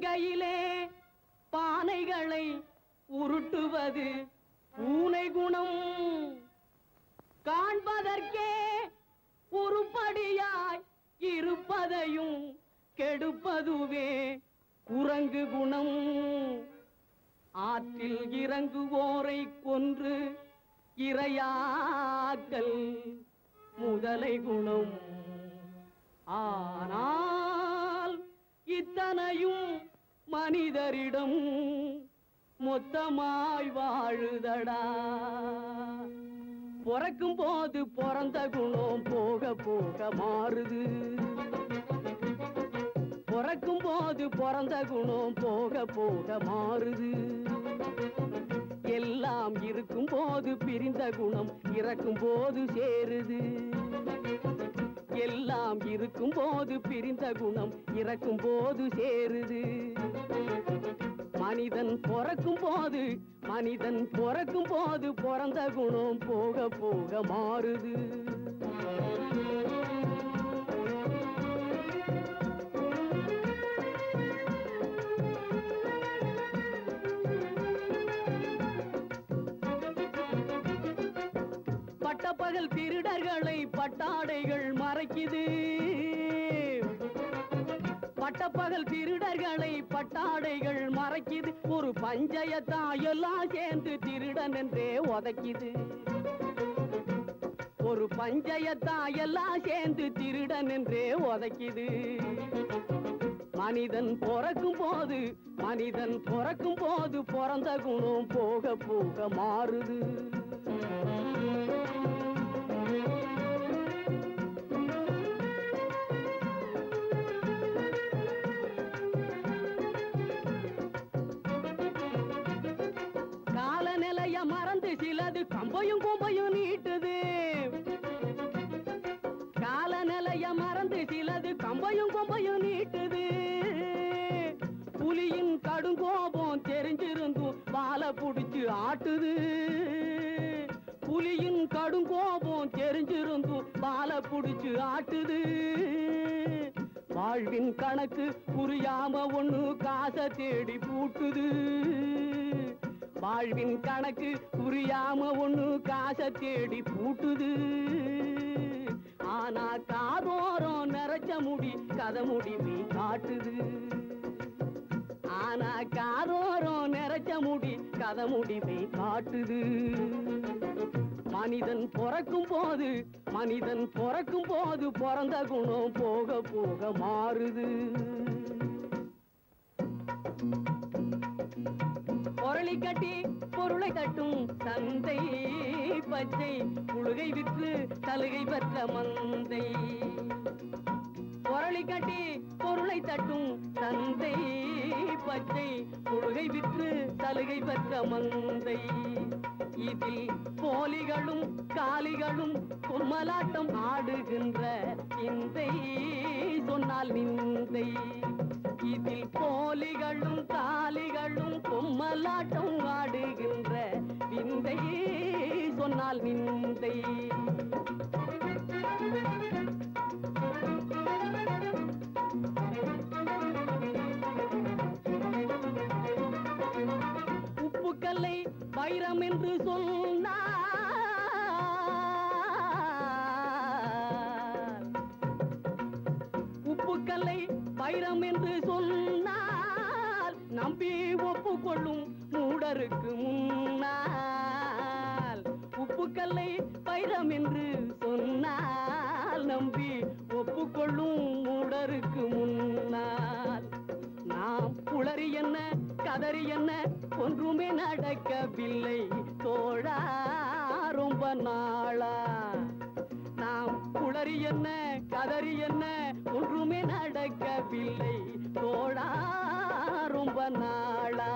உள்ளங்கையிலே பானைகளை உருட்டுவது பூனை குணம். காண்பதற்கே உருப்படியாய் இருப்பதையும் கெடுப்பதுவே குரங்கு குணம். ஆற்றில் இறங்குவோரை கொன்று இரையாக்கல் முதலை குணம். ஆனால் இத்தனையும் மனிதரிடம் மொத்தமாய் வாழுதடா. பிறக்கும் போது பிறந்த குணம் போக போக மாறுது. பிறக்கும் போது பிறந்த குணம் போக போக மாறுது. எல்லாம் இருக்கும் போது பிரிந்த குணம் இறக்கும் போது சேருது. எல்லாம் இருக்கும் போது பிரிந்த குணம் இறக்கும் போது சேருது. மனிதன் பிறக்கும் போது பிறந்த குணம் போக போக மாறுது. பட்டப்பகல் திருடர்களை பட்டாடைகள் மறைக்குது. பட்டப்பகல் திருடர்களை பட்டாடைகள் மறைக்குது. ஒரு பஞ்சயத்தான் எல்லாம் சேர்ந்து திருடன் என்றே உதைக்குது. ஒரு பஞ்சயத்தான் எல்லாம் சேர்ந்து திருடன் என்றே உதைக்குது. மனிதன் பிறக்கும் போது பிறந்த குணம் போக போக மாறுது. காலநிலைய மறந்து சிலது கம்பையும் கும்பையும் நீட்டுது. காலநிலைய மறந்து சிலது கம்பையும் கும்பையும் நீட்டுது. புலியின் கடுங்கோபம் தெரிஞ்சிருந்தும் வாழை புடிச்சு ஆட்டுது. புலியின் கடுங்கோபம் தெரிஞ்சிருந்தும் வாழை புடிச்சு ஆட்டுது. வாழ்வின் கணக்கு புரியாம ஒண்ணு காசை தேடி பூட்டுது. வாழ்வின் கணக்கு புரியாம ஒண்ணு காசை தேடி பூட்டுது. ஆனா காதோரம் நிறைச்ச முடி கதை முடிவை காட்டுது. ஆனா காதோரம் நிறைச்ச முடி கதை முடிவை காட்டுது. மனிதன் பிறக்கும் போது பிறந்த குணம் போக போக மாறுது. பொருளை கட்டி பொருளை தட்டும் தந்தை பச்சை புழுகை விற்று சலுகை பெற்ற மந்தை. பொருளை கட்டி பொருளை தட்டும் தந்தை பச்சை புழுகை விற்று சலுகை பெற்ற மந்தை. இதில் போலிகளும் காலிகளும் கும்மலாட்டம் ஆடுகின்ற விந்தை சொன்னால் நிந்தை. இதில் போலிகளும் காலிகளும் கும்மலாட்டம் ஆடுகின்ற விந்தை சொன்னால் நிந்தை. உப்புக்கல்லை வைரம் என்று சொன்னார். உப்புக்கல்லை வைரம் என்று சொன்னால் நம்பி ஒப்புக்கொள்ளும் மூடருக்கு முன்னால். உப்புக்கல்லை வைரம் என்று சொன்னால் நம்பி ஒப்புக்கொள்ளும் மூடருக்கு முன்னால். நாம் உளறி என்ன கதறி என்ன ஒன்றுமே நடக்கவில்லை தோழா ரொம்ப நாளா. நாம் உளறி என்ன கதறி என்ன ஒன்றுமே நடக்கவில்லை தோழா ரொம்ப நாளா.